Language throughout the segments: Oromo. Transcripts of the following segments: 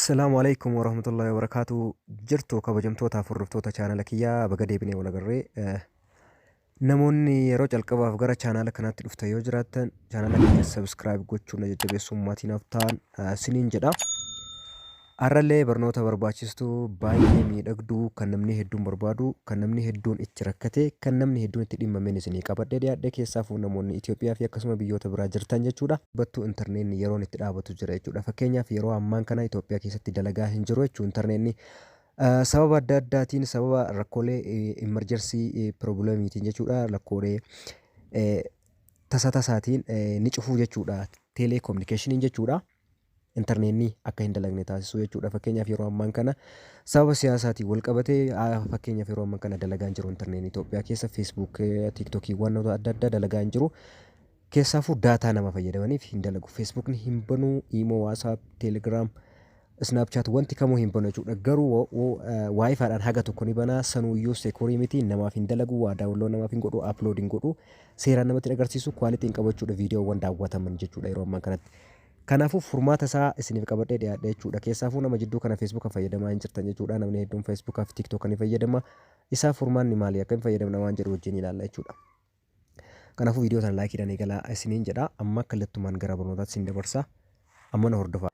Assalaamu alaykum warahmatullahi wabarakaatu. Jirtu kabajamtoota hordoftoota chaanala kiyyaa baga deebinee wal agarree. Namoonni yeroo calqabaaf gara chaanala kanaatti dhuftan yoo jiraattan chaanala kiyya subscribe gochuun na jajjabeessummaatiin haftaan siniin jedha. Har'allee barnoota barbaachistuu baay'ee miidhagduu kan namni hedduun barbaadu, kan namni hedduun itti rakkate, kan namni hedduun itti dhimmameen isinii qabadhee dhiyaadhee keessaafuu namoonni Itoophiyaa fi akkasuma biyyoota biraa jirtan jechuudha. Battuu intarneetni yeroon itti dhaabatu jira jechuudha. Fakkeenyaaf yeroo ammaan kana Itoophiyaa keessatti dalagaa hin jiru jechuun intarneetni sababa adda addaatiin sababa rakkoolee imerjersii piroobilemiitiin jechuudha. Rakkoolee tasaatiin ni cufuu jechuudha. Teeleekoominikeeshiniin jechuudha. Intarneetni akka hin dalagne taasisuu jechuudha. Fakkeenyaaf yeroo ammaan kana sababa siyaasaatiin wal qabatee fakkeenyaaf yeroo ammaan kana dalagaa hin jiru intarneetni Itoophiyaa keessa feesbuuk, tiiktookii wantoota adda addaa dalagaa hin jiru. Keessaafuu daataa nama fayyadamaniif hin dalagu. Feesbuukni hin banuu, iimoo, waasaap, teelegiraam, snaapchaat wanti kamuu hin banu jechuudha. Garuu waayifaadhaan haga tokko ni banaa. Sanuuyyuu seekoorii miti namaaf hin dalagu, waa daawunloo namaaf hin godhu, aplood hin godhu. Seeraan namatti agarsiisu kwaalitiin qabachuudha viidiyoowwan daawwataman jechuudha yeroo ammaan kanatti. Kanaafuu furmaata isaa isiniif qabadhee dhiyaadha jechuudha. Keessaafuu nama jidduu kana feesbuuka fayyadamaa hin jirtan jechuudha. Namni hedduun feesbuukaa fi tiiktooka ni fayyadama. Isaa furmaanni maali akka hin fayyadamne waan jedhu wajjin ilaalla jechuudha. Kanaafuu viidiyoo sana laakiidhaan eegalaa isiniin jedha. Amma kallattumaan gara barnootaatti isin dabarsa. Amma na hordofaa.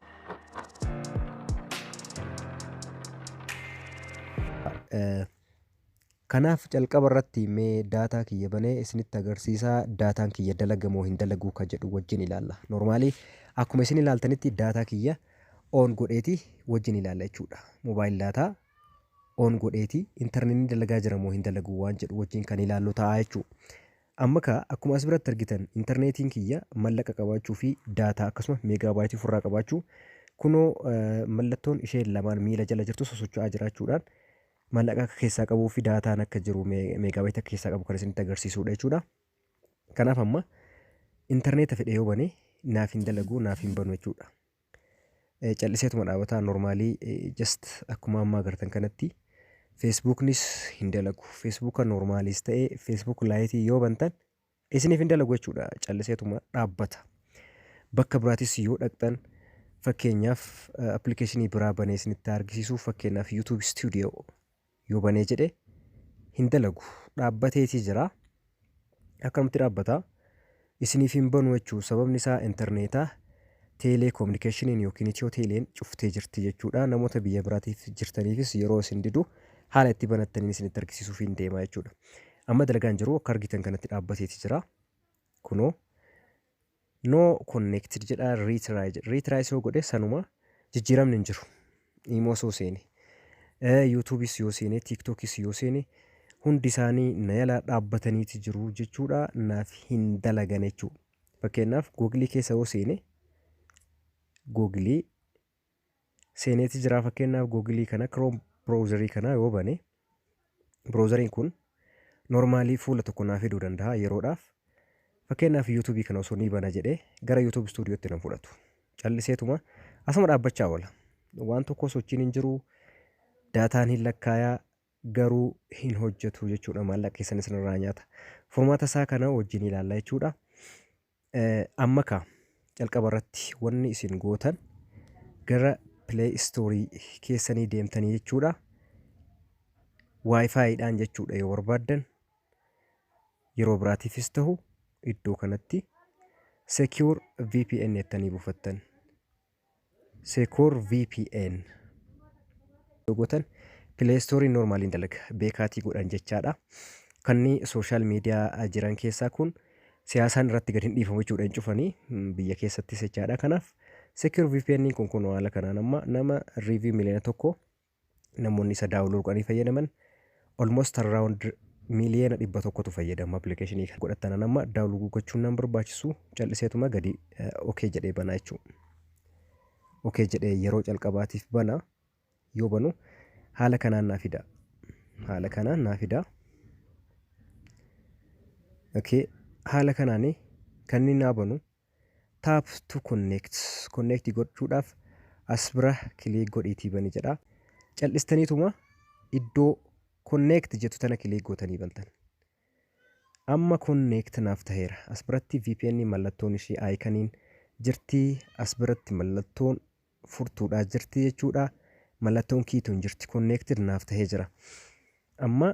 Kanaaf calqaba irratti mee daataa kiyya banee isinitti agarsiisaa. Daataan kiyya dalagamoo hin dalaguu kan jedhu wajjin ilaalla. Normaalii akkuma isin ilaaltanitti daataa kiyya oon godheeti wajjin ilaalla jechuudha. Moobaayil daataa oon godheeti intarneetni dalagaa jira moo hin dalaguu waan jedhu wajjin kan ilaallu ta'a jechuudha. Amma akkuma as biratti argitan intarneetiin kiyya mallaqa qabaachuu fi daataa akkasuma meegaabaayitii ofirraa qabaachuu kunoo mallattoon ishee lamaan miila jala jirtu sosocho'aa jiraachuudhaan mallaqa akka keessaa qabuu fi daataan akka jiru meegaabaayita akka keessaa qabu kan isinitti agarsiisudha jechuudha. Kanaaf amma intarneeta fedhe yoo bane naaf hin dalagu naaf hin banu jechuudha. Calliseetuma dhaabataa normaalii just akkuma ammaa agartan kanatti feesbuuknis hin dalagu. Feesbuuka normaaliis ta'ee feesbuuk laayitii yoo bantan isiniif hin dalagu jechuudha. Calliseetuma dhaabbata. Bakka biraatis yoo dhaqxan fakkeenyaaf appilikeeshinii biraa banee isinitti agarsiisu fakkeenyaaf yuutuub istuudiyoo yoo banee jedhe hin dalagu. Dhaabbateetii jira. Akkanumatti dhaabbata. Isiniif hin banu jechuun sababni isaa intarneetaa teeleekoominikeeshiniin yookiin itiyoo teeleen cuftee jirti jechuudha. Namoota biyya biraatiif jirtaniifis yeroo isin didu haala itti banattaniin isinitti agarsiisuuf hin deema jechuudha. Amma dalagaan jiru akka argitan kanatti dhaabbateetii jira. Kunoo no connected jedha riitiraayis yoo godhe sanuma jijjiiramni hin jiru. Imoo soo seene yuutuubis yoo seene tiiktookis yoo seene hundi isaanii na yala dhaabbataniiti jiru jechuudha. Naaf hin dalagan jechuudha. Fakkeenyaaf googilii keessa yoo seene googilii seeneeti jira. Fakkeenyaaf googilii kana kiroom biroozarii kana yoo bane biroozariin kun normaalii fuula tokko naaf fiduu danda'a yeroodhaaf. Fakkeenyaaf yuutuubii kana osoo ni bana jedhee gara yuutuub istuudiyootti nan fudhatu. Calliseetuma asuma dhaabbachaa oola. Waan tokko sochiin hin jiru. Daataan hin lakkaayaa garuu hin hojjetu jechuudha. Maallaqa keessan isinirraa nyaata. Furmaata isaa kana wajjin ilaalla jechuudha. Amma calqaba irratti wanni isin gootan gara pileey istoorii keessanii deemtanii jechuudha. Waayifaayiidhaan jechuudha yoo barbaaddan yeroo biraatiifis ta'u iddoo kanatti Secure VPN jettanii buufattan. Secure VPN yoo gootan pileey istoorii normaaliin dalaga beekaatii godhan jechaadha. Kanni sooshaal miidiyaa jiran keessaa kun siyaasaan irratti gad hin dhiifamu jechuudha. Hin cufanii biyya keessattis jechaadha. Kanaaf Secure VPN kun haala kanaan amma nama riivii miliyoona tokko namoonni isa daawunlood godhanii fayyadaman almost around miliyoona 100tu fayyadama appilikeeshinii kan godhatan. Amma daawunlood gochuun nan barbaachisu calliseetuma gadi okay jedhee bana jechuudha. Okay jedhee yeroo calqabaatiif bana yoo banu haala kanaan naa fida. Haala kanaan naa fida. Okay. Haala kanaan kan inni naa banu tap to connect gochuudhaaf as bira kilik godhiitii bani jedha. Callistaniituma iddoo connect jettu tana kilik gootanii bantan. Amma connect naaf ta'eera. As biratti VPN mallattoon ishee aayikaniin jirti. As biratti mallattoon furtuudhaa jirti jechuudha. Mallattoon kiituun jirti connected naaf tahee jira. Amma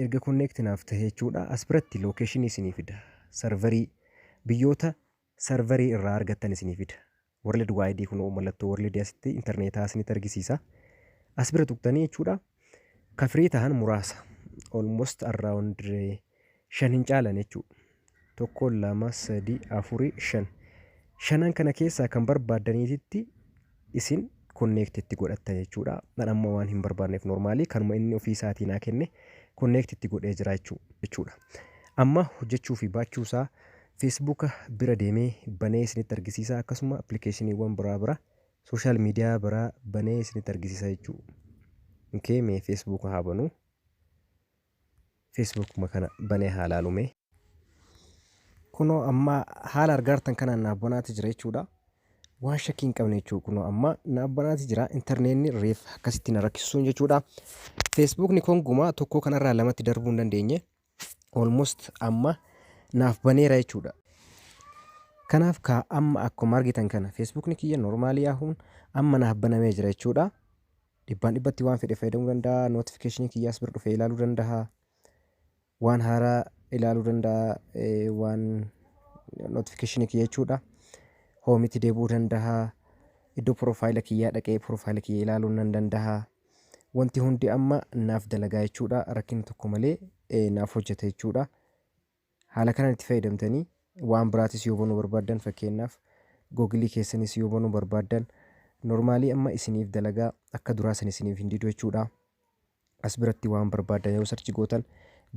erga connected naaf tahee jechuudha. As biratti location isinii fida. Serverii biyyoota serverii irraa argattan isinii fida. World wide kun mallattoo world asitti interneetaa isinitti argisiisa. As bira tuqtanii jechuudha. Kafirii tahan muraasa. Almost around 5 hin caalan jechuudha. 1 2 3 4 5 shanan kana keessaa kan barbaadaniititti isin connected godhatta jechuudha. Amma waan hin barbaanneef normaalii kanuma inni ofii isaatii naa kenne connected godhee jira jechuudha. Amma hojjechuu fi baachuu isaa Facebook bira deemee banee isinitti argisiisa. Akkasuma appilikeeshiniiwwan biraa sooshaal miidiyaa biraa banee isinitti argisiisa jechuudha. Okay, mee Facebook haa banuu. Facebook kana banee haa ilaalume. Kunoo amma haala argaartan kanaan naaf banaati jira jechuudha. Waan shakkii hin qabne jechuudha. Kunoo amma naaf banaati jira. Interneetni reef akkasitti na rakkisuun jechuudha. Facebookni kongumaa tokko kanarraa lamatti darbuu hin dandeenye. Almost amma naaf baneera jechuudha. Kanaaf amma akkuma argitan kana Facebookni kiyya normaalii yaa'uun amma naaf banamee jira jechuudha. Dhibbaan dhibbatti waan fedhe fayyadamuu danda'a. Notification kiyyaas bira dhufee ilaaluu danda'a. Waan haaraa ilaaluu danda'a. Waan notification kiyya jechuudha. Hoomitti deebuu danda'a. Iddoo profaayila kiyyaa dhaqee profaayila kiyya ilaaluu nan danda'a. Wanti hundi amma naaf dalagaa jechuudha. Rakkin tokko malee naaf hojjeta jechuudha. Haala kanaan itti fayyadamtanii waan biraatis yoo banuu barbaadan fakkeenyaaf googilii keessanis yoo banuu barbaadan normaalii amma isiniif dalagaa akka duraa san isiniif hin didu jechuudha. As biratti waan barbaadan yoo sarchi gootan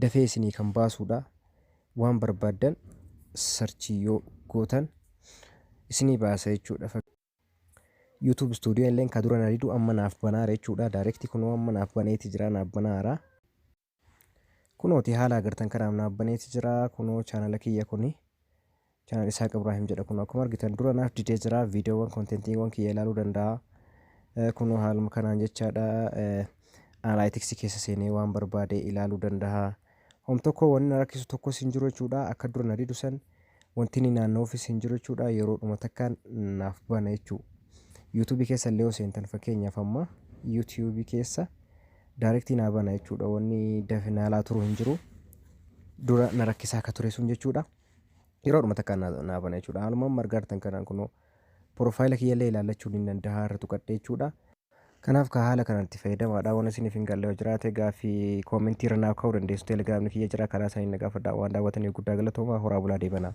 dafee isinii kan baasuudha. Waan barbaadan sarchi yoo gootan isinii baasa jechuudha. YouTube studio illee kan dura na didu amma naaf banaara jechuudha. Direct kunoo amma naaf baneeti jira, naaf banaara. Kunooti haala agartan kanaaf naaf baneeti jira. Kunoo chaanala kiyya kuni channel Isaaq Ibrahim jedha. Kunoo akkuma argitan dura naaf didee jira. Viidiyoowwan kontentiiwwan kiyya ilaaluu danda'a. Kunoo haaluma kanaan jechaadha. Analytics keessa seenee waan barbaade ilaaluu danda'a. Hom tokko wanni na rakkisu tokkos hin jiru jechuudha. Akka dura na didu san wanti inni naannoofiis hin jiru jechuudha. Yeroodhuma takkaan naaf bana jechuudha. YouTube keessa illee seentan fakkeenyaaf amma YouTube keessa directii naa bana jechuudha. Wanni dafee naalaa turu hin jiru. Dura na rakkisaa akka ture sun jechuudha. Yeroodhuma takkaan naa bana jechuudha. Haaluma margaartan kanaan kunoo profaayila kiyya illee ilaallachuu ni danda'a irra tuqadhe jechuudha. Kanaaf haala kanatti fayyadamaadha. Waan isiniif hin galle jiraate gaaffii koomentii irra naaf kaa'uu dandeessu. Telegiraamni kiyya jira. Karaa isaanii na gaafadhaa. Waan daawwataniif guddaa galatoomaa. Horaa bulaa deebanaa.